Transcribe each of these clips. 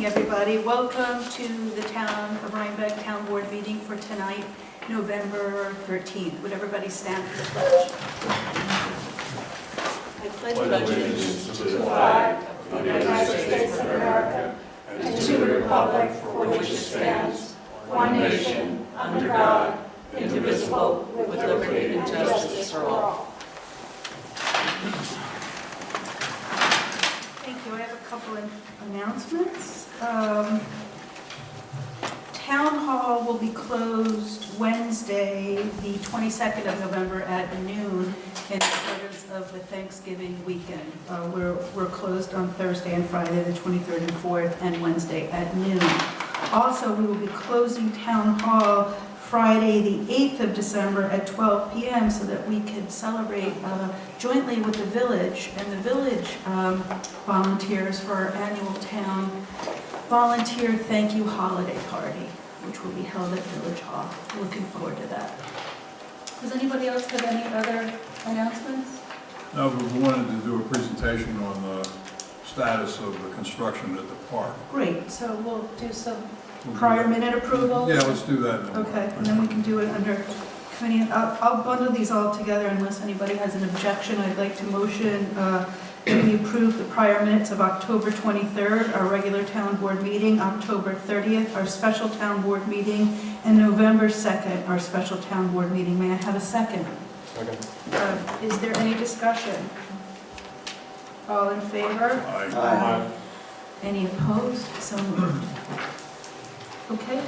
evening, everybody. Welcome to the Town of Rhinebeck Town Board meeting for tonight, November 13th. Would everybody stand for the pledge? I pledge allegiance to the flag of the United States of America and to the republic for which it stands, one nation, under God, indivisible, with liberty and justice for all. Thank you. I have a couple of announcements. Town Hall will be closed Wednesday, the 22nd of November at noon in service of the Thanksgiving weekend. We're closed on Thursday and Friday, the 23rd and 4th, and Wednesday at noon. Also, we will be closing Town Hall Friday, the 8th of December at 12 p.m. so that we can celebrate jointly with the village. And the village volunteers for our annual town volunteer thank you holiday party, which will be held at Village Hall. Looking forward to that. Does anybody else have any other announcements? No, but we wanted to do a presentation on the status of the construction at the park. Great, so we'll do some prior minute approval? Yeah, let's do that. Okay, and then we can do it under committee. I'll bundle these all together unless anybody has an objection. I'd like to motion that we approve the prior minutes of October 23rd, our regular town board meeting, October 30th, our special town board meeting, and November 2nd, our special town board meeting. May I have a second? Second. Is there any discussion? All in favor? Aye. Any opposed? So moved. Okay,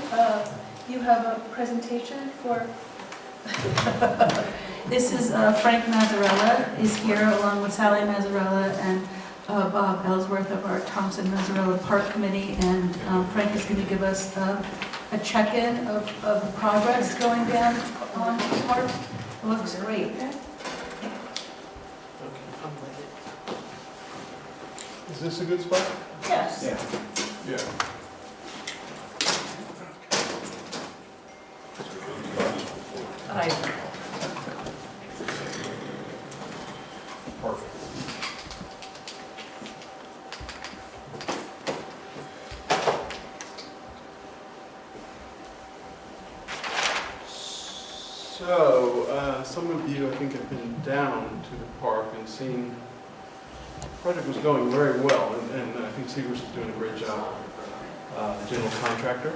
you have a presentation for... This is Frank Mazzarella is here along with Sally Mazzarella and Bob Ellsworth of our Thompson Mazzarella Park Committee, and Frank is going to give us a check-in of the progress going down on the park. It looks great. Is this a good spot? Yes. Yeah. Perfect. So, some of you, I think, have been down to the park and seen the project was going very well, and I think Seegers is doing a great job. The general contractor.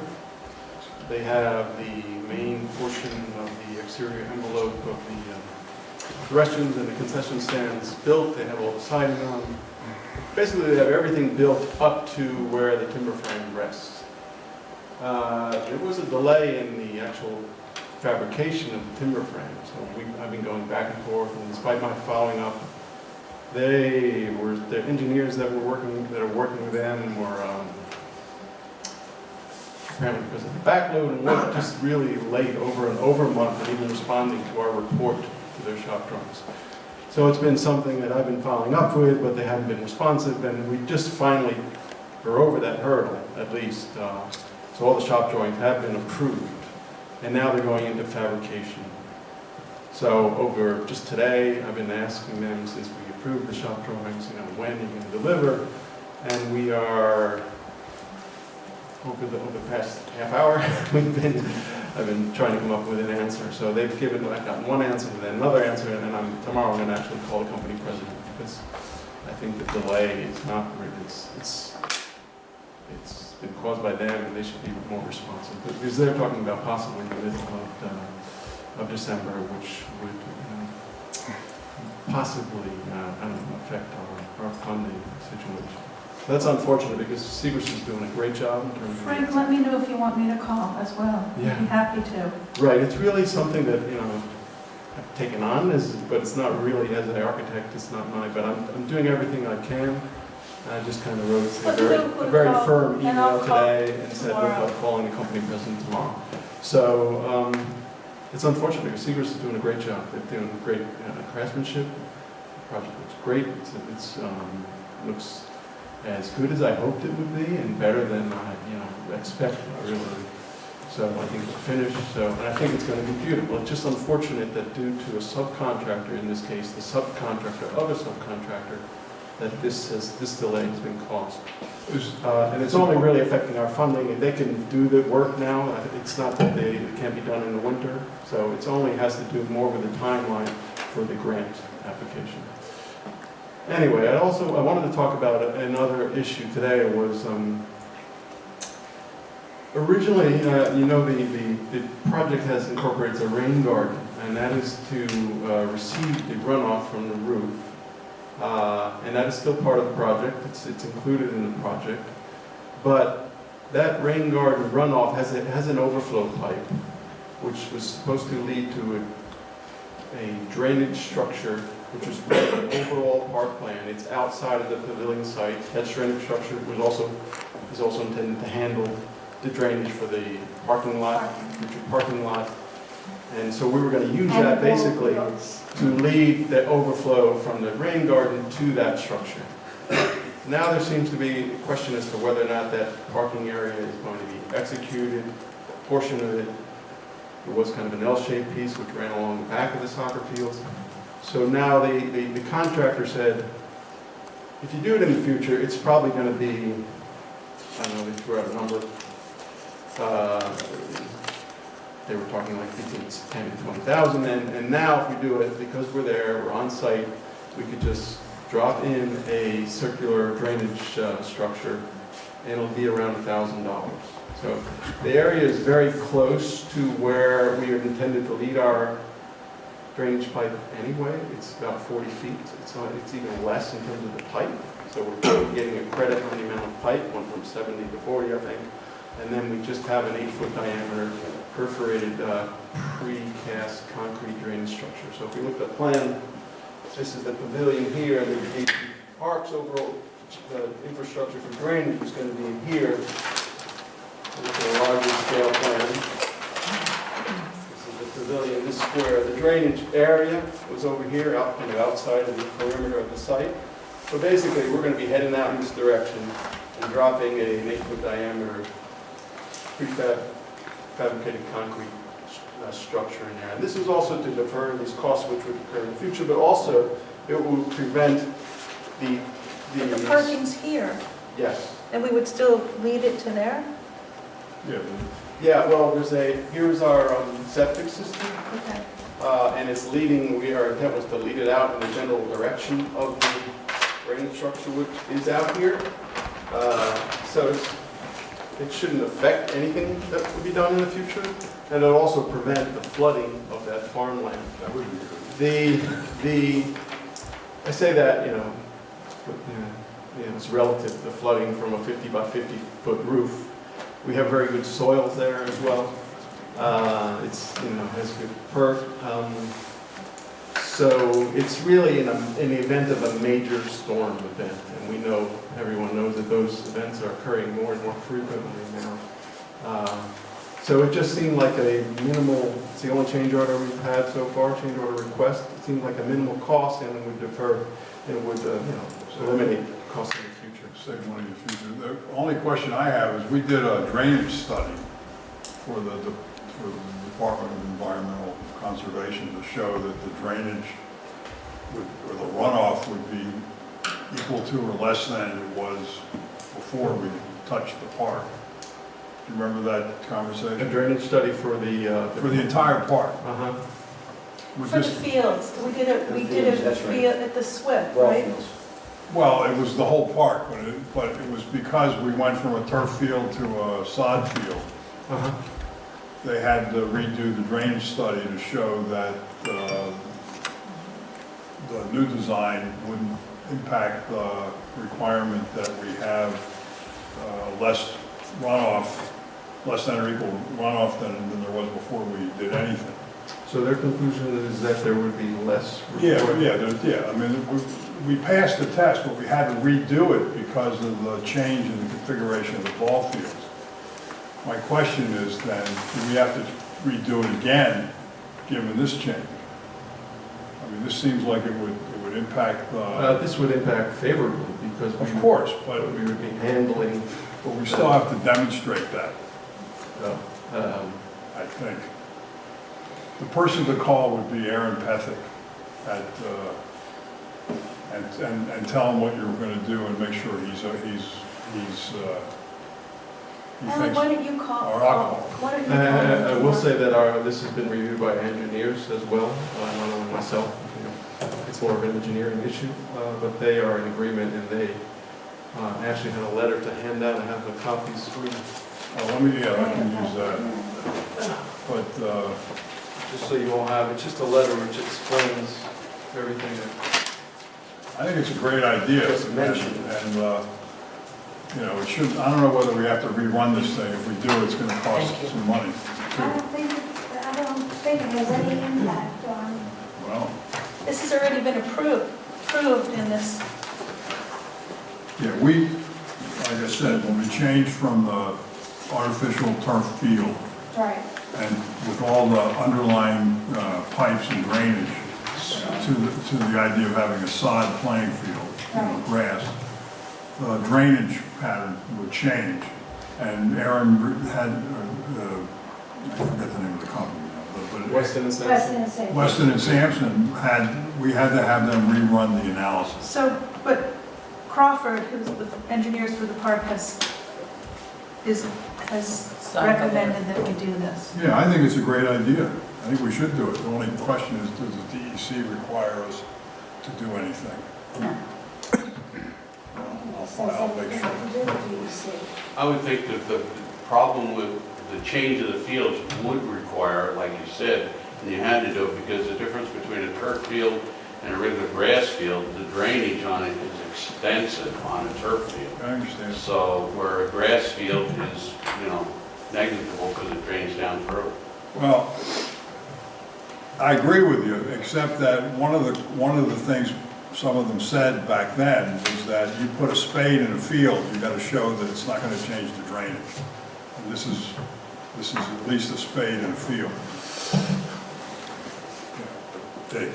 They have the main portion of the exterior envelope of the restrooms and the concession stands built. They have all the siding on. Basically, they have everything built up to where the timber frame rests. There was a delay in the actual fabrication of the timber frame, so I've been going back and forth, and despite my following up, the engineers that are working with them were apparently because of the backload and work just really late over a month, and even responding to our report to their shop drawings. So it's been something that I've been following up with, but they haven't been responsive, and we just finally are over that hurdle, at least. So all the shop drawings have been approved, and now they're going into fabrication. So over just today, I've been asking them, since we approved the shop drawings, when are you going to deliver? And we are, over the past half hour, I've been trying to come up with an answer. So I've gotten one answer, then another answer, and tomorrow I'm going to actually call the company president, because I think the delay is not, it's been caused by them, and they should be more responsive. Because they're talking about possibly the middle of December, which would possibly, affect our funding situation. That's unfortunate, because Seegers is doing a great job in terms of... Frank, let me know if you want me to call as well. Yeah. I'd be happy to. Right, it's really something that, I've taken on, but it's not really, as an architect, it's not mine, but I'm doing everything I can. I just kind of wrote a very firm email today and said, look, I'm calling the company president tomorrow. So, it's unfortunate, because Seegers is doing a great job. They're doing great craftsmanship. The project looks great. It looks as good as I hoped it would be, and better than I expected, really. So I think it's finished. And I think it's going to be beautiful. It's just unfortunate that due to a subcontractor, in this case, the subcontractor of a subcontractor, that this delay has been caused. Is- And it's only really affecting our funding. If they can do the work now, it's not that it can't be done in the winter. So it's only has to do more with the timeline for the grant application. Anyway, I wanted to talk about another issue today was, originally, the project incorporates a rain garden, and that is to receive the runoff from the roof. And that is still part of the project. It's included in the project. But that rain garden runoff has an overflow pipe, which was supposed to lead to a drainage structure, which was part of the overall park plan. It's outside of the pavilion site. That drainage structure is also intended to handle the drainage for the parking lot, future parking lot. And so we were going to use that basically to lead the overflow from the rain garden to that structure. Now there seems to be a question as to whether or not that parking area is going to be executed. A portion of it was kind of an L-shaped piece which ran along the back of the soccer fields. So now the contractor said, if you do it in the future, it's probably going to be, I don't know, they threw out a number. They were talking like between 10 and 20,000, and now if we do it, because we're there, we're on site, we could just drop in a circular drainage structure, and it'll be around $1,000. So the area is very close to where we are intended to lead our drainage pipe anyway. It's about 40 feet. It's even less in terms of the pipe. So we're getting a credit on the amount of pipe, went from 70 to 40, I think. And then we just have an 8-foot diameter perforated precast concrete drainage structure. So if we look at the plan, this is the pavilion here, and the park's overall infrastructure for drainage is going to be in here. Look at a larger scale plan. This is the pavilion, this square. The drainage area was over here, outside of the perimeter of the site. So basically, we're going to be heading out in this direction and dropping an 8-foot diameter prefabricated concrete structure in there. And this is also to defer these costs which would occur in the future, but also it will prevent the But the parking's here, yes. and we would still lead it to there? Yeah, Yeah, well, here's our septic system, Okay. and it's leading, our intent was to lead it out in the general direction of the drainage structure which is out here. So it shouldn't affect anything that would be done in the future, and it'll also prevent the flooding of that farmland. that would be good. I say that, it's relative to the flooding from a 50 by 50 foot roof. We have very good soils there as well. Has good perk. So it's really in the event of a major storm event, and everyone knows that those events are occurring more and more frequently now. So it just seemed like a minimal, it's the only change order we've had so far, change order request. It seemed like a minimal cost, and it would defer, it would eliminate costs in the future. Save money in the future. The only question I have is, we did a drainage study for the Department of Environmental Conservation to show that the drainage or the runoff would be equal to or less than it was before we touched the park. Do you remember that A conversation? drainage study for the entire park. Uh-huh. We For the just, fields, we did a That's right. field at the SWIP, right? well, it was the whole park, but it was because we went from a turf field to a sod field. Uh-huh. They had to redo the drainage study to show that the new design wouldn't impact the requirement that we have less than or equal runoff than there was before we did anything. So their conclusion is that there would be less? Yeah. I mean, we passed the test, but we had to redo it because of the change in the configuration of the ball fields. My question is then, do we have to redo it again, given this change? I mean, this seems like it would impact the... This would impact favorably because Of course, but we would be handling. we still have to demonstrate that, I think. The person to call would be Aaron Pethick at and tell him what you're gonna do and make sure he Alan, thinks, why don't you call? or I'll call. Why don't you call? I will say that this has been reviewed by engineers as well, not only myself. It's more of an engineering issue, but they are in agreement, and they actually had a letter to hand out. I have the copies for you. Oh, I can use that. But, Just so you all have, it's just a letter which explains everything. I think it's a great idea. Just mention. And, you know, it should, I don't know whether we have to rerun this thing. If we do, it's gonna cost some money. I don't think it has any impact on, Well, This has already been approved in this. yeah, like I said, when we changed from the artificial turf field right. and with all the underlying pipes and drainage to the idea of having a sod playing field, grass, the drainage pattern would change. And Aaron had, I forget the name of the company now, but Weston and Sampson. Weston and Sampson we had to have them rerun the analysis. So, but Crawford, who's with engineers for the park, has recommended that we do this. Yeah, I think it's a great idea. I think we should do it. The only question is, does the DEC require us to do anything? No. I'll make sure. I would think that the problem with the change of the fields would require, like you said, and you had to do it because the difference between a turf field and a regular grass field, the drainage on it is extensive on a turf field. I understand. So where a grass field is, negligible because it drains down through. Well, I agree with you, except that one of the things some of them said back then was that you put a spade in a field, you got to show that it's not going to change the drainage. And this is at least a spade in a field. Yeah. Dig.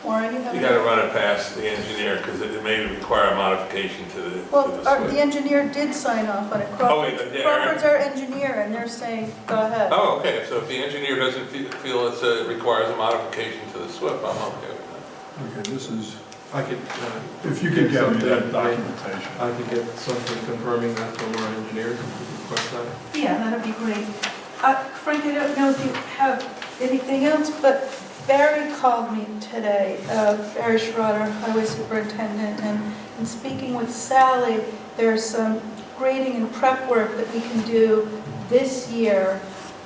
Warren, you have? You gotta run it past the engineer, because it may require a modification to the Well, switch. the engineer did sign off on it. Oh, he did, yeah. Crawford's our engineer, and they're saying, go ahead. Oh, okay, so if the engineer doesn't feel it requires a modification to the SWIP, I'm okay with that. Okay, this is, I could. if you could get me that something- documentation. I could get something confirming that from our engineers, if you could request that. Yeah, that'd be great. Frank, I don't know if you have anything else, but Barry called me today, Barry Schroeder, Highway Superintendent, and in speaking with Sally, there's some grading and prep work that we can do this year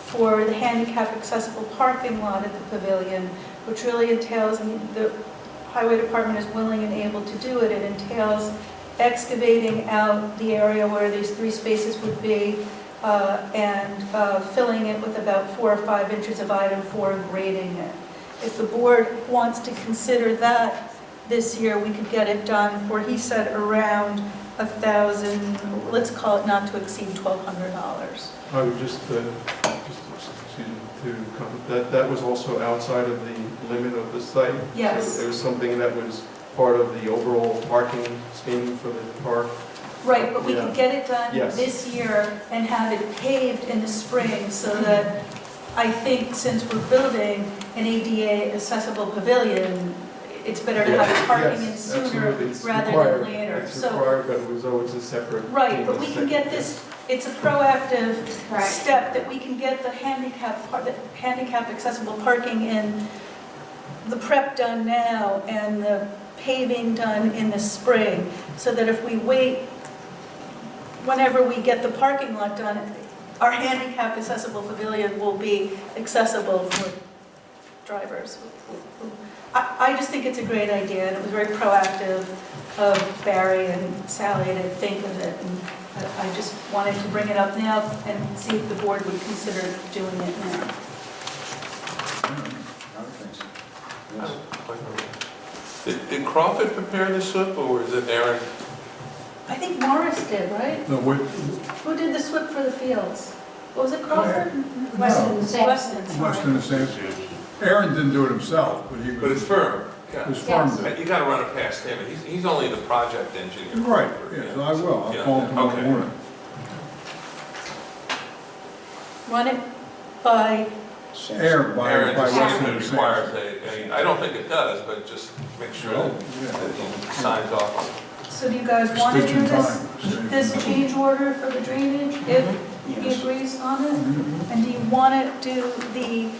for the handicap accessible parking lot at the pavilion, which really entails, and the Highway Department is willing and able to do it, it entails excavating out the area where these 3 spaces would be, and filling it with about 4 or 5 inches of item 4 and grading it. If the board wants to consider that this year, we could get it done for, he said, around $1,000, let's call it not to exceed $1,200. I would just excuse me, to comment, that was also outside of the limit of the site? Yes. So it was something that was part of the overall parking scheme for the park? Right, but we Yeah. could get it done Yes. this year and have it paved in the spring so that I think since we're building an ADA accessible pavilion, it's better to have it parking in Yes, sooner absolutely. It's rather required. than later. It's So, required, but it was always a separate. right, thing, but we can get this, it's a proactive Right. step that we can get the handicap accessible parking in, the prep done now and the paving done in the spring, so that if we wait, whenever we get the parking lot done, our handicap accessible pavilion will be accessible for drivers. I just think it's a great idea, and it was very proactive of Barry and Sally to think of it, and I just wanted to bring it up now and see if the board would consider doing it now. Did Crawford prepare the SWIP, or was it Aaron? I think Morris did, right? No, wait, Who did the SWIP for the fields? What was it, Crawford? Weston and Sampson. Weston, sorry. Weston and Sampson. Aaron didn't do it himself, but he But it's was, firm, yeah. his firm Yes. did. You gotta run it past him, he's only the project engineer. Right, yes, I will. I'll Yeah, call him tomorrow okay. morning. Run it by Air by Aaron just Western requires Sampson. I don't think it does, but just make sure that he signs off. So do you guys want to Stitch do in this, time. this change order for the drainage if he agrees on it? And do you want to do the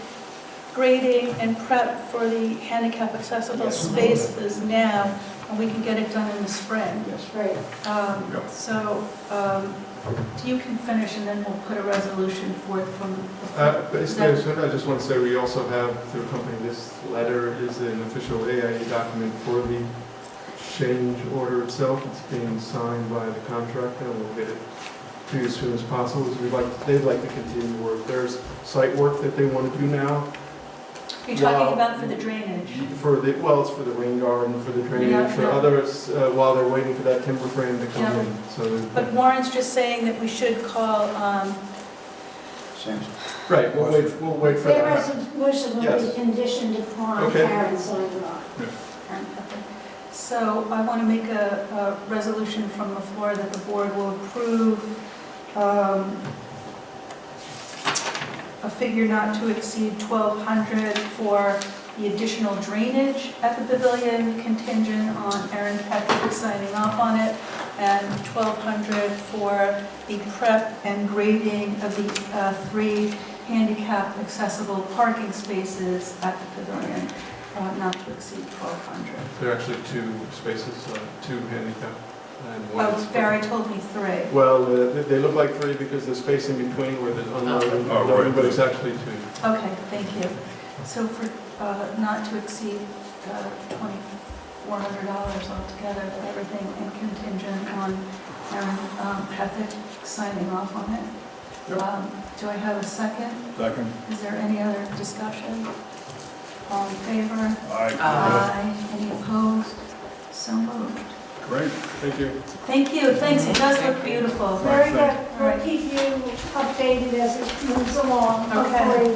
grading and prep for the handicap accessible spaces now, and we can get it done in the spring? That's right. Yep. So, you can finish and then we'll put a resolution forth from the. Basically, I just want to say we also have to accompany this letter is an official AIA document for the change order itself. It's being signed by the contractor, and we'll get it to you as soon as possible. They'd like to continue work. There's site work that they want to do now. You're talking about for the drainage? It's for the rain garden, for the drainage, Yeah, for yeah. others, while they're waiting for that timber frame to come Yeah. in. So, But Warren's just saying that we should call, right, we'll wait for Their that. resolution will be Yes. conditioned upon Okay. Karen signing off. so I want to make a resolution from the floor that the board will approve a figure not to exceed 1,200 for the additional drainage at the pavilion contingent on Aaron Patrick signing off on it, and 1,200 for the prep and grading of the 3 handicap accessible parking spaces at the pavilion, not to exceed 1,200. There are actually 2 spaces, 2 handicap, and one Oh, is... Barry told me 3. Well, they look like 3 because there's space in between where there's unloading, Oh, right. but it's actually 2. Okay, thank you. So for not to exceed $2,400 altogether for everything, and contingent on Aaron Pethick signing off on it. Yep. Do I have a second? Second. Is there any other discussion? All in favor? Aye. Any opposed? So moved. Great. Thank you. Thank you, thanks, it does look beautiful. Very good. All We'll right. keep you updated as it moves along. Okay.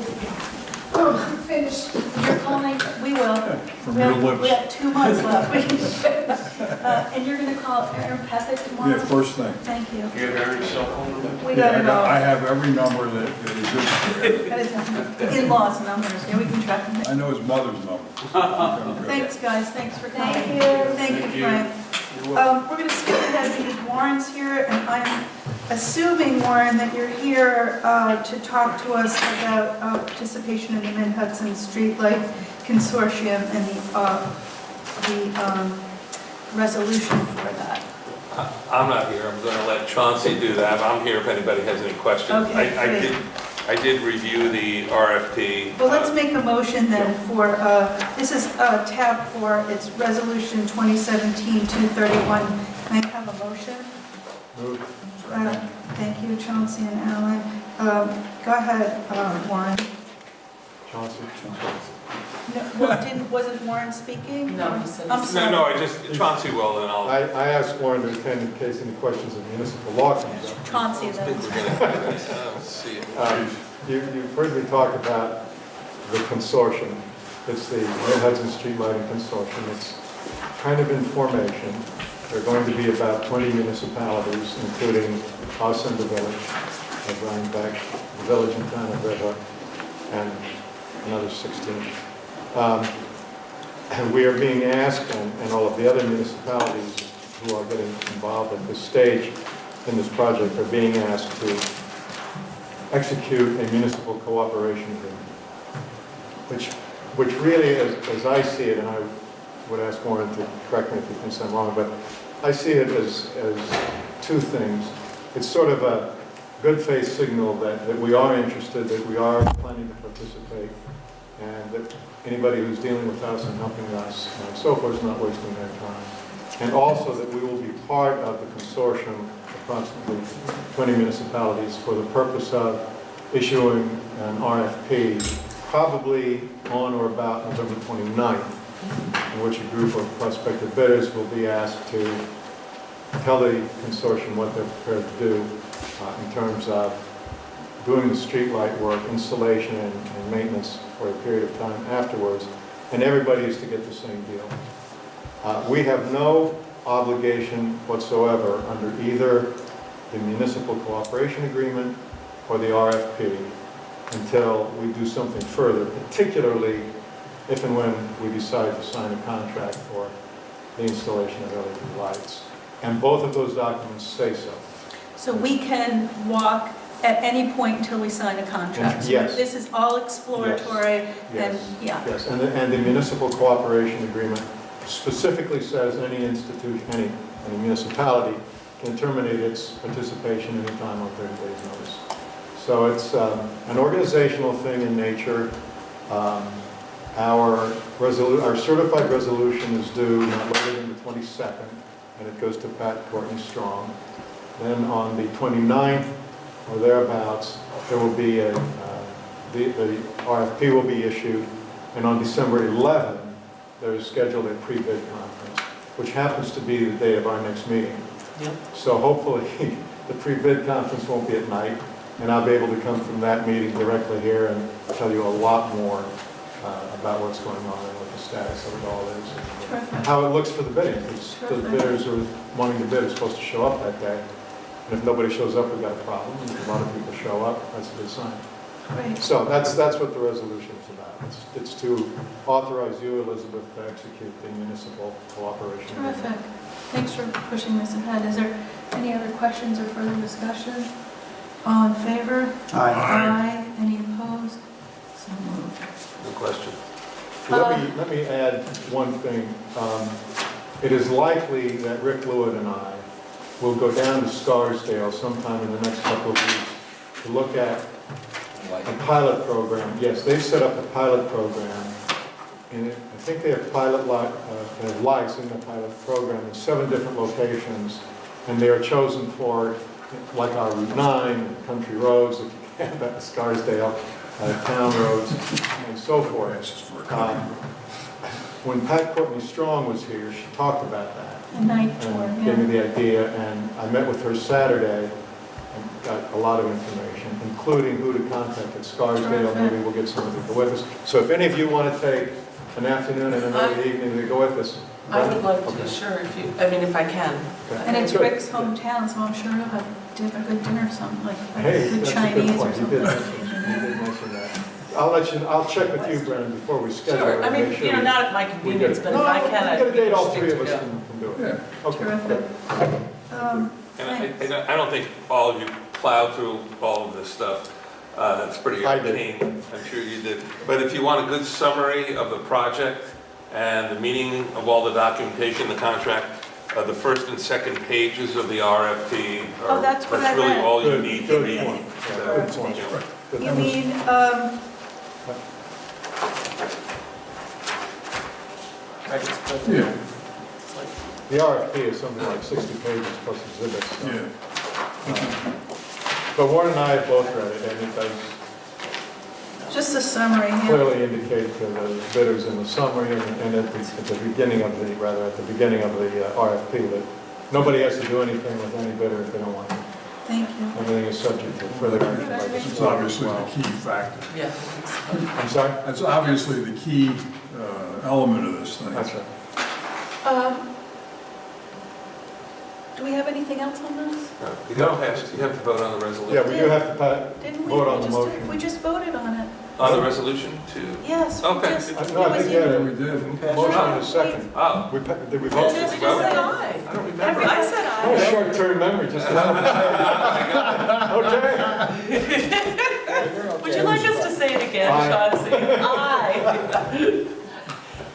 Hopefully, finish. You're calling, we will. From We your have- lips. We have 2 months left. And you're going to call Aaron Pethick tomorrow? Yeah, first thing. Thank you. You have Aaron's cell phone number? We got it all. I have every number that exists. That is in-laws numbers, yeah, we can track them. I know his mother's number. Thanks, guys, thanks for coming. Thank you. Thank you, Thank you. Frank. We're going to skip ahead because Warren's here, and I'm assuming, Warren, that you're here to talk to us about participation in the Mid-Hudson Streetlight Consortium and the resolution for that. I'm not here, I'm going to let Chauncey do that, I'm here if anybody has any questions. Okay, great. I did review the RFP. Well, let's make a motion then for, this is tab 4, it's Resolution 2017-231. May I have a motion? Move. Thank you, Chauncey and Alan. Go ahead, Warren. Chauncey. No, well, wasn't Warren speaking? No, he said- I'm sorry. No, Chauncey will, and I'll. I asked Warren to attend in case any questions of municipal law comes up. Chauncey I think then. we're gonna, let's see. You've heard me talk about the consortium. It's the Mid-Hudson Street Lighting Consortium. It's kind of in formation. There are going to be about 20 municipalities, including us and the village of Rhinebeck, the village and town of Red Hook, and another 16. And we are being asked, and all of the other municipalities who are getting involved at this stage in this project are being asked to execute a municipal cooperation agreement, which really, as I see it, and I would ask Warren to correct me if he thinks I'm wrong, but I see it as 2 things. It's sort of a good faith signal that we are interested, that we are planning to participate, and that anybody who's dealing with us and helping us and so forth is not wasting their time. And also that we will be part of the consortium, approximately 20 municipalities, for the purpose of issuing an RFP, probably on or about November 29th, in which a group of prospective bidders will be asked to tell the consortium what they're prepared to do in terms of doing the street light work, installation and maintenance for a period of time afterwards, and everybody is to get the same deal. We have no obligation whatsoever under either the municipal cooperation agreement or the RFP until we do something further, particularly if and when we decide to sign a contract for the installation of LED lights. And both of those documents say so. So we can walk at any point until we sign a contract? So Yes. this is all exploratory and, Yes. yeah. Yes, and the municipal cooperation agreement specifically says any institution, any municipality can terminate its participation anytime on 30 days' notice. So it's an organizational thing in nature. Our certified resolution is due not later than the 22nd, and it goes to Pat Courtney Strong. Then on the 29th or thereabouts, there will be the RFP will be issued, and on December 11th, there is scheduled a pre-bid conference, which happens to be the day of our next meeting. Yep. So hopefully, the pre-bid conference won't be at night, and I'll be able to come from that meeting directly here and tell you a lot more about what's going on and what the status of it all is, and Terrific. how it looks for the bidding, because the Terrific. bidders who are wanting to bid are supposed to show up that day. And if nobody shows up, we've got a problem. If a lot of people show up, that's a good sign. Great. So that's what the resolution is about. It's to authorize you, Elizabeth, to execute the municipal cooperation agreement. Terrific. Thanks for pushing this ahead. Is there any other questions or further discussion? All in favor? Aye. Any opposed? So moved. Good question. Let me add one thing. It is likely that Rick Lewitt and I will go down to Scarsdale sometime in the next couple of weeks to look at a pilot program. Yes, they've set up a pilot program, and I think they have they have lights in the pilot program in 7 different locations, and they are chosen for, like our Route 9, country roads, if you can, that Scarsdale, town roads, and so forth. When Pat Courtney Strong was here, she talked about that. A night tour, And gave me yeah. the idea, and I met with her Saturday and got a lot of information, including who to contact at Scarsdale. Terrific. Maybe we'll get someone to go with us. So if any of you want to take an afternoon and an early evening to go with us. I would like Okay. to, sure, if I can. Okay. And it's Good. Rick's hometown, so I'm sure he'll have a good dinner, something like Hey, good that's a Chinese good or point. You something. did mention that. I'll check with you, Brennan, before we schedule Sure, it. I mean, Make sure we- not at my we convenience, get- but if I can, No, I'd get a be date, all interested 3 of to us go. can do it. Yeah. Okay, Terrific. good. And I don't think all of you plowed through all of this stuff. It's pretty I did. arcane, I'm sure you did. But if you want a good summary of the project and the meaning of all the documentation, the contract, the first and second pages of the RFP Oh, that's what I really read. all you Good, need to good read. point. Yeah, So, good point. Good. You mean, Yeah, The RFP is something like 60 pages plus exhibits. So. yeah. But Warren and I have both read it, and it does just a summary here. clearly indicate to the bidders in the summary and at the beginning of the RFP that nobody has to do anything with any bidder if they don't want to. Thank you. Everything is subject to further action by the This is board as obviously the well. key factor. Yeah. I'm sorry? That's obviously the key element of this thing. That's right. Do we have anything else on this? no, you don't have to vote on the resolution. Yeah, we do have to Didn't we? vote on We the just did. motion. We just voted on it. On the resolution to, Yes. we Okay. just- No, I it was think, you. yeah, We did. motion and a second. oh, Did we I vote? just vote? said aye. I don't remember. I said Oh, aye. short-term memory, just okay. Would you like us to say it again, Aye. Chauncey? Aye.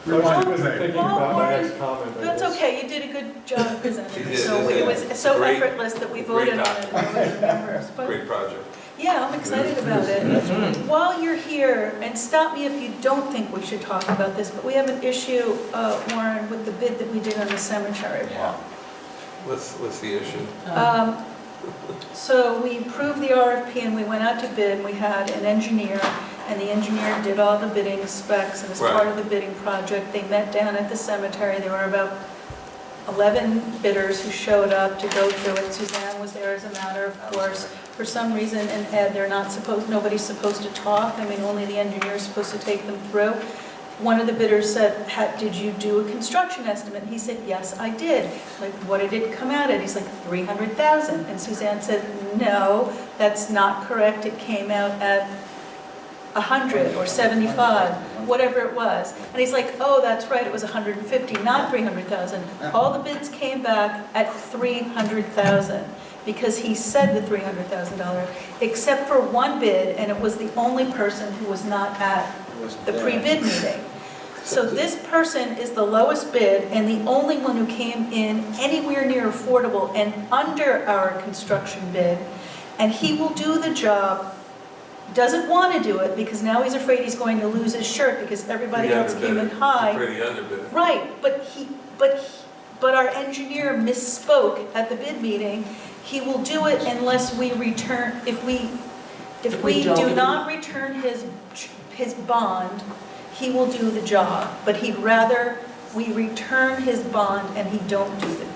Rewind the I was tape. thinking Well, about my Warren, next comment. I That's guess. okay, you did a good job presenting You it. did, So yeah. it was so Great- effortless that we voted on it. and nobody remembers. But Great project. yeah, I'm excited about it. While you're here, and stop me if you don't think we should talk about this, but we have an issue, Warren, with the bid that we did on the cemetery wall. What's the issue? So we approved the RFP and we went out to bid, and we had an engineer, and the engineer did all the bidding specs, and as part of the bidding project, they met down at the cemetery. There were about 11 bidders who showed up to go through it. Suzanne was there as a matter of course. For some reason, and Ed, nobody's supposed to talk. I mean, only the engineer's supposed to take them through. One of the bidders said, did you do a construction estimate? And he said, yes, I did. Like, what did it come out at? He's like, 300,000. And Suzanne said, no, that's not correct. It came out at 100 or 75, whatever it was. And he's like, oh, that's right, it was 150, not 300,000. All the bids came back at 300,000 because he said the $300,000, except for one bid, and it was the only person who was not at the pre-bid meeting. So this person is the lowest bid and the only one who came in anywhere near affordable and under our construction bid. And he will do the job, doesn't want to do it because now he's afraid he's going to lose his shirt because everybody else came in high. Pretty underbid. Right, but our engineer misspoke at the bid meeting. He will do it unless we return, if we do not return his bond, he will do the job, but he'd rather we return his bond and he don't do it.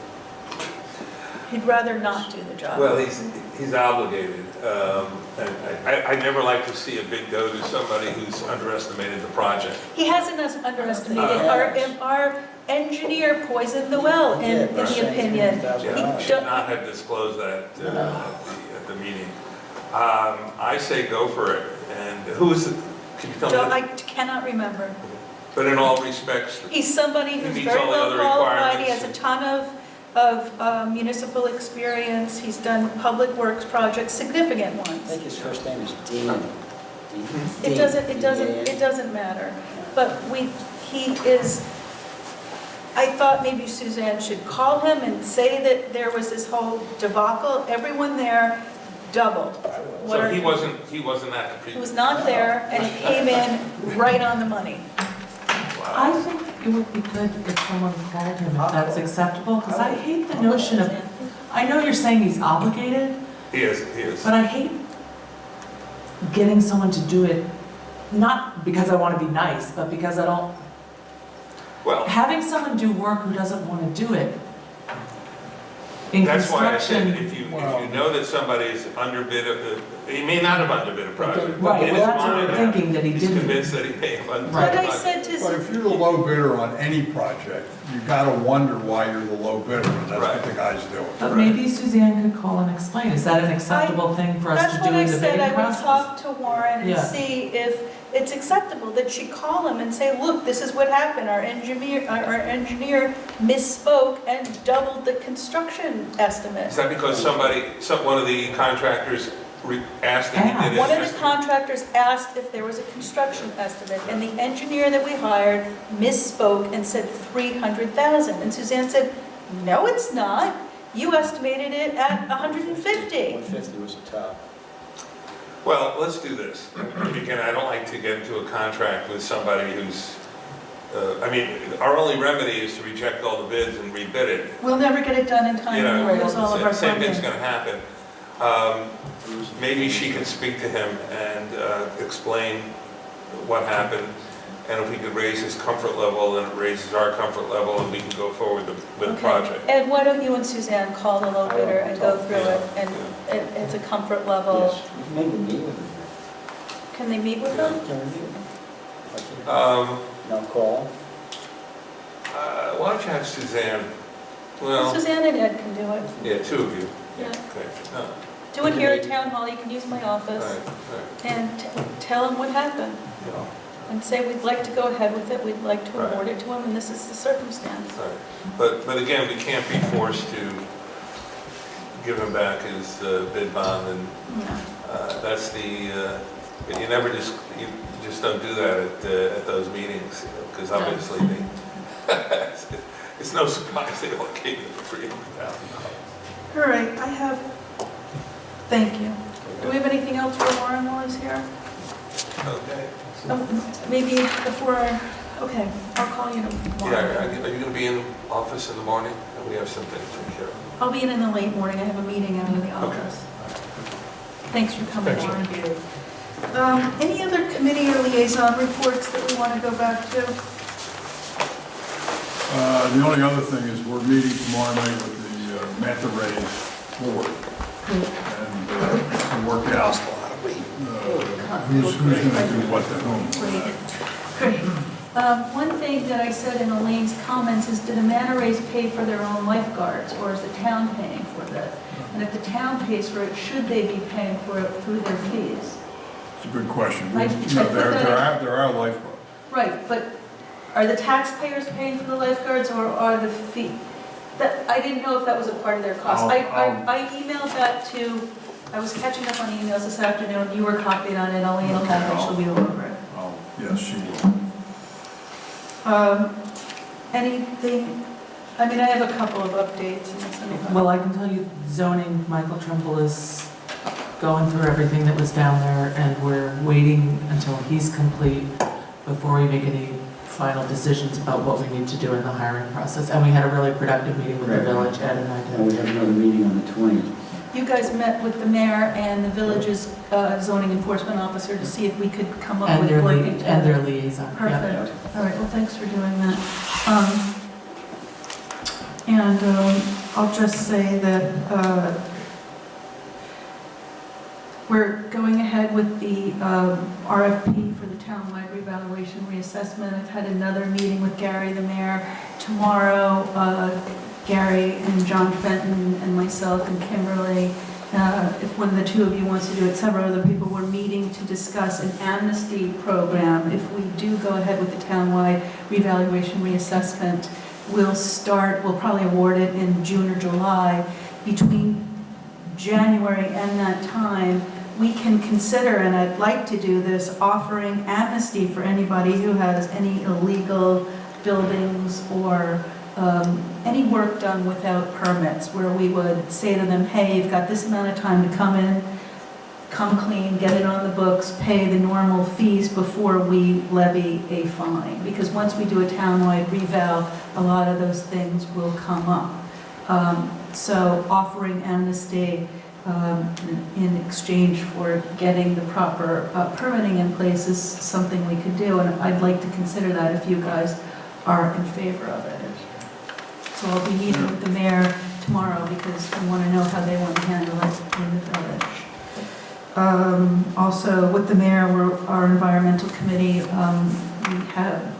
He'd rather not do the job. Well, he's obligated. And I never like to see a bid go to somebody who's underestimated the project. He hasn't underestimated. Our engineer poisoned the well, in the opinion. Yeah, should not have disclosed that at the meeting. I say go for it. And who is it? Can you tell me? I cannot remember. But in all respects, He's somebody who's meets very all the well other qualified. He requirements. has a ton of municipal experience. He's done public works projects, significant I ones. think his first name is Dean. It doesn't matter. But he is, I thought maybe Suzanne should call him and say that there was this whole debacle. Everyone there doubled. so he wasn't at the He previous. was not there and he came in right on the money. I think it would be good if someone called him, if that's acceptable, because I hate the notion of, I know you're saying he's obligated, He is. but I hate getting someone to do it, not because I want to be nice, but because I don't, Well, having someone do work who doesn't want to do it in that's why I said, construction. if you know that somebody is underbid, he may not have underbid a project. Right, In well, his that's what mind, I'm thinking, that he He's didn't. convinced that he may have underbid But a I project. said to But if you're the low bidder on any project, you gotta wonder why you're the low bidder, and that's what Right. the guy's doing. But maybe Suzanne could call and explain, is that an acceptable thing for us That's to what do I in the said, bidding I would process? talk to Warren and Yeah. see if it's acceptable, that she call him and say, look, this is what happened, our engineer misspoke and doubled the construction estimate. Is that because one of the contractors asked that he did it? One of the contractors asked if there was a construction estimate, and the engineer that we hired misspoke and said 300,000. And Suzanne said, no, it's not. You estimated it at 150. 150 was the top. Well, let's do this. Again, I don't like to get into a contract with somebody who's, our only remedy is to reject all the bids and rebid it. We'll never get it done in time, You and know, we'll lose all of our same thing's funding. gonna happen. Maybe she can speak to him and explain what happened, and if we could raise his comfort level, then it raises our comfort level, and we can go forward with the Okay. project. Ed, why don't you and Suzanne call the low bidder and go through it, and it's a comfort level. Yes, you can maybe meet with him. Can they meet with them? Can we meet with him? No call. Why don't you have Suzanne? Well, Suzanne and Ed can do it. yeah, two of you. Yeah. Okay. No. Do it here at Town Hall, you can use my All office, right. and tell them what happened. And say, we'd like to go ahead with it, we'd like to Right. award it to him, and this is the circumstance. All right. But again, we can't be forced to give him back his bid bond, and No. that's you just don't do that at those meetings, because obviously it's no surprise they don't give you the $300,000. All right, thank you. Do we have anything else for Warren while he's here? Okay. Maybe okay, I'll call you tomorrow. Yeah, are you going to be in office in the morning? We have something to take care of. I'll be in the late morning, I have a meeting out of the office. Thanks for coming, Thanks. Warren. Any other committee or liaison reports that we want to go back to? The only other thing is we're meeting tomorrow night with the Manta Rays board, and to work out who's going to do what to whom. Great. One thing that I said in Elaine's comments is, do the Manta Rays pay for their own lifeguards, or is the town paying for this? And if the town pays for it, should they be paying for it through their fees? It's a good question. I- There are lifeguards. Right, but are the taxpayers paying for the lifeguards or are the fee? That, I didn't know if that was a part of their cost. I emailed that to, I was catching up on emails this afternoon, you were copied on it, I'll email that, she'll be over it. Oh, yes, she will. Anything, I mean, I have a couple of updates. Unless anybody- Well, I can tell you zoning, Michael Trimble is going through everything that was down there, and we're waiting until he's complete before we make any final decisions about what we need to do in the hiring process. And we had a really productive meeting with the Right. village, Ed and I And did. we have another meeting on the 20th. You guys met with the mayor and the village's zoning enforcement officer to see if we could come up And with their, working and together. their liaison. Yep. Perfect. All right, well, thanks for doing that. I'll just say that we're going ahead with the RFP for the townwide revaluation reassessment. I've had another meeting with Gary, the mayor. Tomorrow, Gary and John Fenton and myself and Kimberly, if one of the two of you wants to do it, several other people, were meeting to discuss an amnesty program. If we do go ahead with the townwide revaluation reassessment, we'll probably award it in June or July. Between January and that time, we can consider, and I'd like to do this, offering amnesty for anybody who has any illegal buildings or any work done without permits, where we would say to them, hey, you've got this amount of time to come in, come clean, get it on the books, pay the normal fees before we levy a fine. Because once we do a townwide reval, a lot of those things will come up. So offering amnesty in exchange for getting the proper permitting in place is something we could do, and I'd like to consider that if you guys are in favor of it. So I'll be meeting with the mayor tomorrow because we want to know how they want to handle it in the village. Also, with the mayor, our environmental committee, we have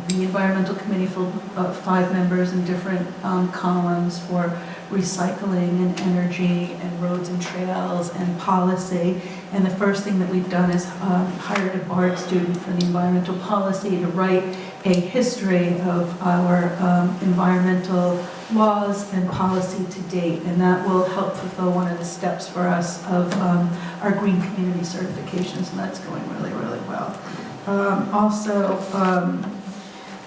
the environmental committee full of 5 members in different columns for recycling and energy and roads and trails and policy. And the first thing that we've done is hired a BARD student for the environmental policy to write a history of our environmental laws and policy to date. And that will help fulfill one of the steps for us of our green community certifications, and that's going really, really well.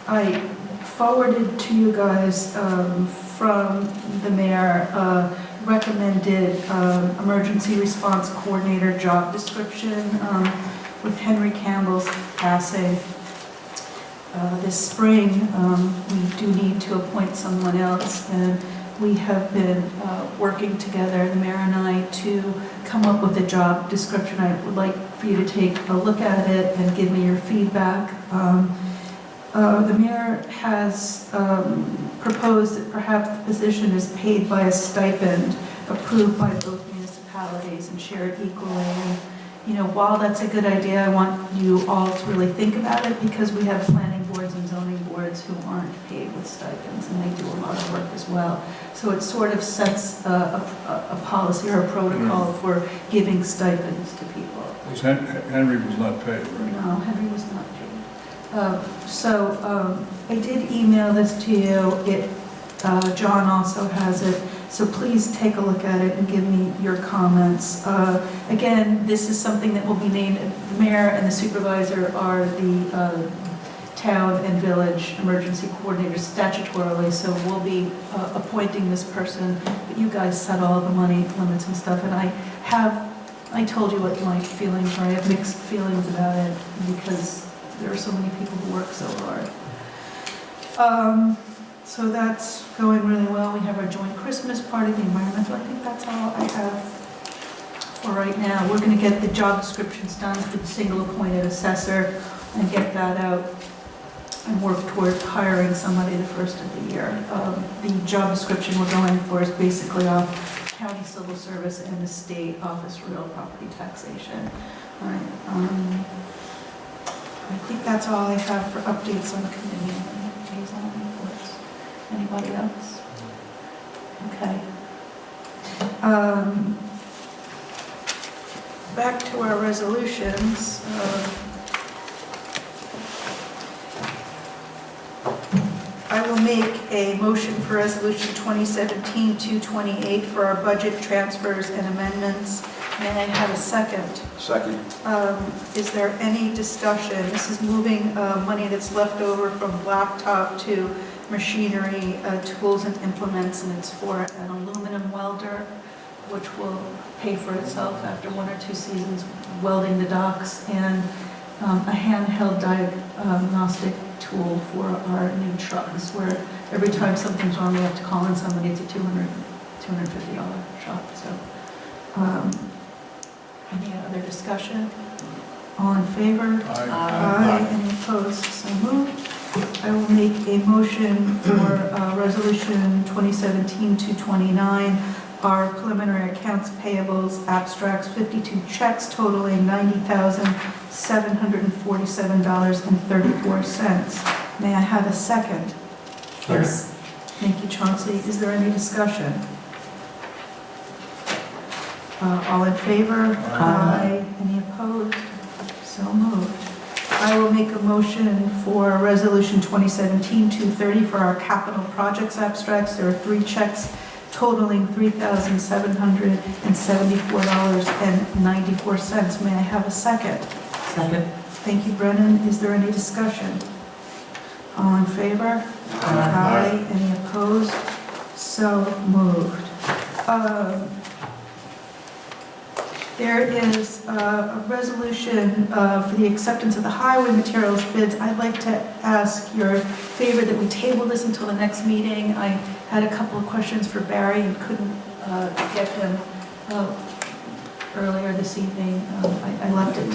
I forwarded to you guys from the mayor recommended emergency response coordinator job description with Henry Campbell's passing. This spring, we do need to appoint someone else, and we have been working together, the mayor and I, to come up with a job description. I would like for you to take a look at it and give me your feedback. The mayor has proposed that perhaps the position is paid by a stipend approved by both municipalities and shared equally. And, you know, while that's a good idea, I want you all to really think about it because we have planning boards and zoning boards who aren't paid with stipends, and they do a lot of work as well. So it sort of sets a policy or a protocol for giving stipends to people. Henry was not paid, right? No, Henry was not paid. I did email this to you. John also has it, so please take a look at it and give me your comments. Again, this is something that will be named, the mayor and the supervisor are the town and village emergency coordinators statutorily, so we'll be appointing this person, but you guys set all the money limits and stuff, and I told you what my feelings are. I have mixed feelings about it because there are so many people who work so hard. So that's going really well. We have our joint Christmas party, the environmental. I think that's all I have for right now. We're going to get the job descriptions done for the single appointed assessor and get that out and work toward hiring somebody the first of the year. The job description we're going for is basically off county civil service and the state office for real property taxation. All right. I think that's all I have for updates on committee liaison reports. Anybody else? Okay. back to our resolutions. I will make a motion for Resolution 2017-228 for our budget transfers and amendments. May I have a second? Second. Is there any discussion? This is moving money that's left over from blacktop to machinery, tools and implements, and it's for an aluminum welder, which will pay for itself after 1 or 2 seasons welding the docks, and a handheld diagnostic tool for our new trucks, where every time something's wrong, we have to call in somebody. It's a $250 shop. So, any other discussion? All in favor? Aye. Any opposed? So moved. I will make a motion for Resolution 2017-229, our preliminary accounts payables abstracts, 52 checks totaling $90,747.34. May I have a second? Yes. Thank you, Chauncey. Is there any discussion? All in favor? Aye. Any opposed? So moved. I will make a motion for Resolution 2017-230 for our capital projects abstracts. There are 3 checks totaling $3,774.94. May I have a second? Second. Thank you, Brennan. Is there any discussion? All in favor? Aye. Any opposed? So moved. There is a resolution for the acceptance of the highway materials bids. I'd like to ask your favor that we table this until the next meeting. I had a couple of questions for Barry and couldn't get him earlier this evening. I left it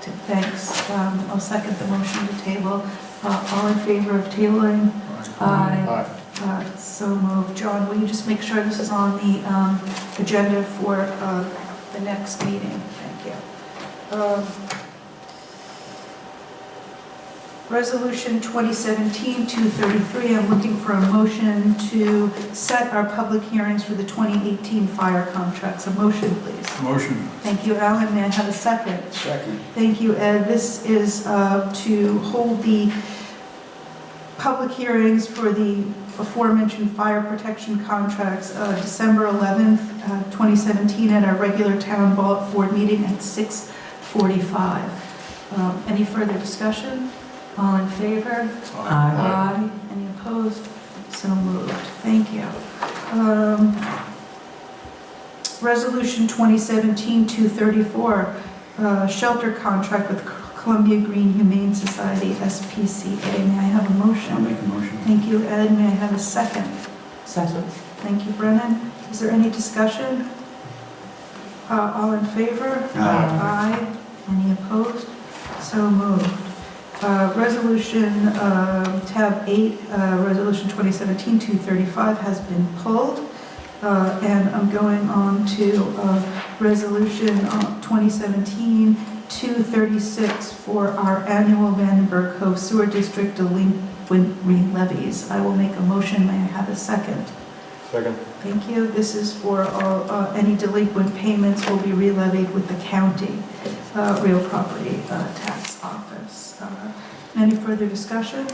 to thanks. I'll second the motion to table. All in favor of tabling? Aye. So moved. John, will you just make sure this is on the agenda for the next meeting? Thank you. Resolution 2017-233, I'm looking for a motion to set our public hearings for the 2018 fire contracts. A motion, please. Motion. Thank you, Alan. May I have a second? Second. Thank you, Ed. This is to hold the public hearings for the aforementioned fire protection contracts December 11th, 2017 at our regular town board meeting at 6:45. Any further discussion? All in favor? Aye. Any opposed? So moved. Thank you. Resolution 2017-234, shelter contract with Columbia Green Humane Society, SPCA. May I have a motion? I'll make a motion. Thank you, Ed. May I have a second? Second. Thank you, Brennan. Is there any discussion? All in favor? Aye. Any opposed? So moved. Resolution, tab 8, Resolution 2017-235 has been pulled. And I'm going on to Resolution 2017-236 for our annual Vandenberg Cove Sewer District delinquent levies. I will make a motion. May I have a second? Second. Thank you. This is for all, any delinquent payments will be re-levied with the county real property tax office. Any further discussion?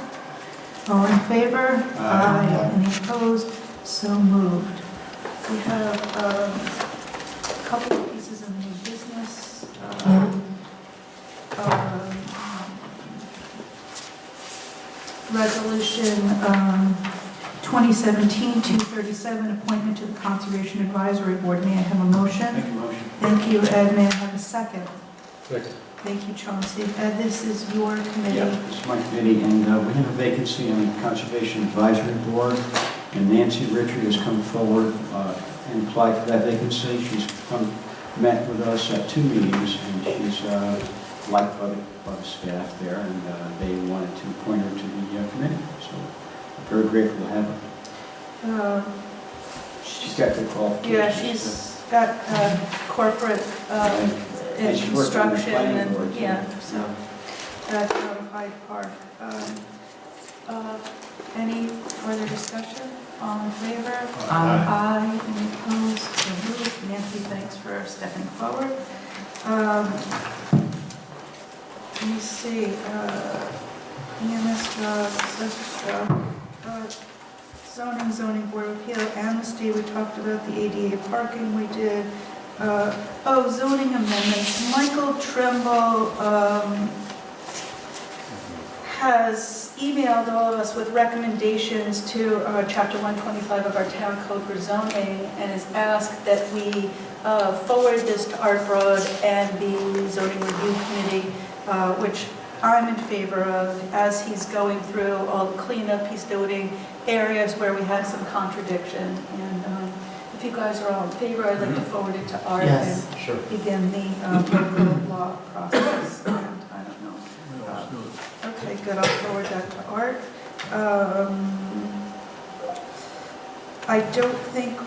All in favor? Aye. Any opposed? So moved. We have a couple of pieces of new business. Resolution 2017-237, appointment to the Conservation Advisory Board. May I have a motion? Make a motion. Thank you, Ed. May I have a second? Second. Thank you, Chauncey. Ed, this is your committee. Yeah, it's my committee, and we have a vacancy on the Conservation Advisory Board, and Nancy Richard has come forward and applied for that vacancy. She's met with us at 2 meetings, and she's liked by the staff there, and they wanted to appoint her to the committee. So I'm very grateful to have her. She's got the qualifications. Yeah, she's got corporate And she's worked on the construction planning and, board, too. yeah, so that's out of Hyde Park. Any further discussion? All in favor? Aye. Aye. Any opposed? So moved. Nancy, thanks for stepping forward. Let me see, EMS job, assessor's job, zoning board of appeal, amnesty, we talked about the ADA parking, we did. Zoning amendments. Michael Trimble has emailed all of us with recommendations to Chapter 125 of our town code for zoning and has asked that we forward this to Art Broad and the zoning review committee, which I'm in favor of, as he's going through all the cleanup, he's noting areas where we had some contradiction. And if you guys are all in favor, I'd like to forward it to Art Yes. and Sure. begin the local law process. And I don't know. Yeah, let's do it. Okay, good, I'll forward that to Art. I don't think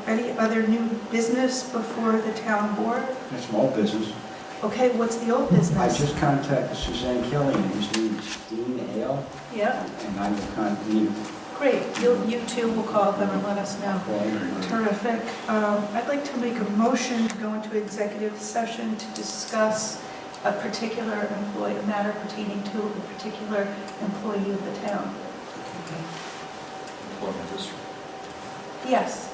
any other new business before the town board. It's small business. Okay, what's the old I business? just contacted Suzanne Kelly, and his name is Dean Ale, Yeah, and I will contact you. great, you two will call them and let us know. Terrific. I'd like to make a motion to go into executive session to discuss a particular employee, a matter pertaining to a particular employee of the town. Employment history. Yes.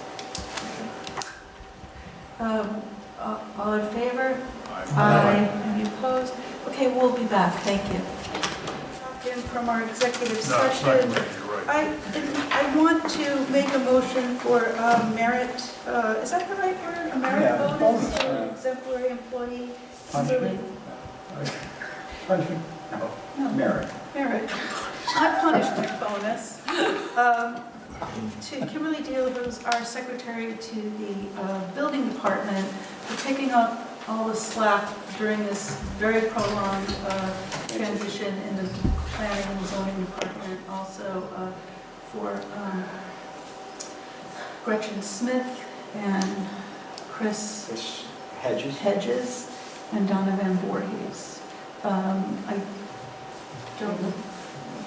All in favor? Aye. Any opposed? Okay, we'll be back, thank you. Back in from our executive No, it's not session. great, you're right. I want to make a motion for merit, is that the right word? A merit Yeah, bonus bonus, or yeah. exemplary employee? Punishment? Punishment? No, merit. Merit, not punishment bonus. To Kimberly Deal, who's our secretary to the building department, for taking up all the slack during this very prolonged transition in the planning and zoning department. Also for Gretchen Smith and Chris It's Hedges. Hedges and Donna Van Voorhees. I don't know,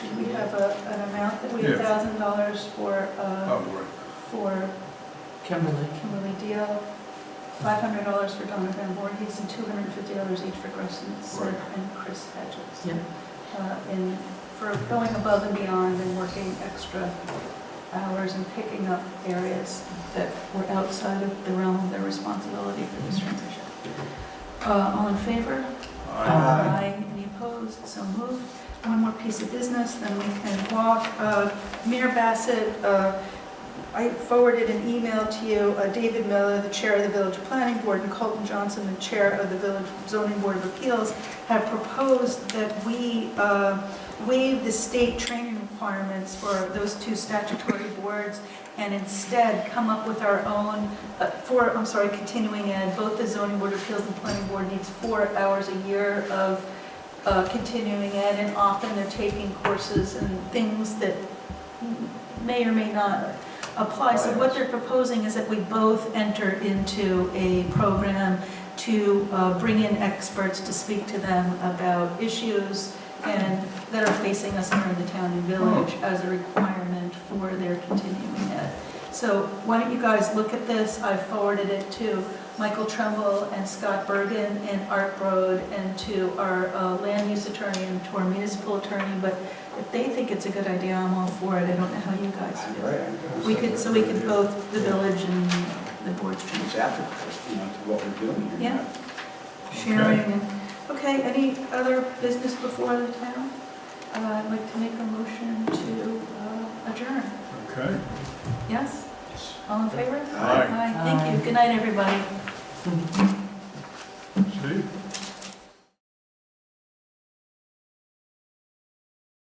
do we have an amount that we have Yeah. $1,000 for, Oh, right. for Kimberly. Kimberly Deal, $500 for Donna Van Voorhees, and $250 each for Gretchen Smith Right. and Chris Hedges. Yeah. And for going above and beyond and working extra hours and picking up areas that were outside of the realm of their responsibility for this transition. All in favor? Aye. Any opposed? So moved. One more piece of business, then we can walk. Mayor Bassett, I forwarded an email to you. David Miller, the chair of the Village Planning Board, and Colton Johnson, the chair of the Village Zoning Board of Appeals, have proposed that we waive the state training requirements for those two statutory boards and instead come up with our own, continuing ed. Both the Zoning Board of Appeals and Planning Board needs 4 hours a year of continuing ed, and often they're taking courses and things that may or may not apply. So what they're proposing is that we both enter into a program to bring in experts to speak to them about issues and that are facing us here in the town and village as a requirement for their continuing ed. So why don't you guys look at this? I forwarded it to Michael Trumbull and Scott Bergen and Art Broad and to our land use attorney and to our municipal attorney, but if they think it's a good idea, I'm all for it. I don't know how you guys feel. We could both, the village and the board's It's applicable, to what we're doing here. Yeah. Sharing and, okay, any other business before the town? I'd like to make a motion to adjourn. Okay. Yes? All in favor? Aye. Thank you. Good night, everybody.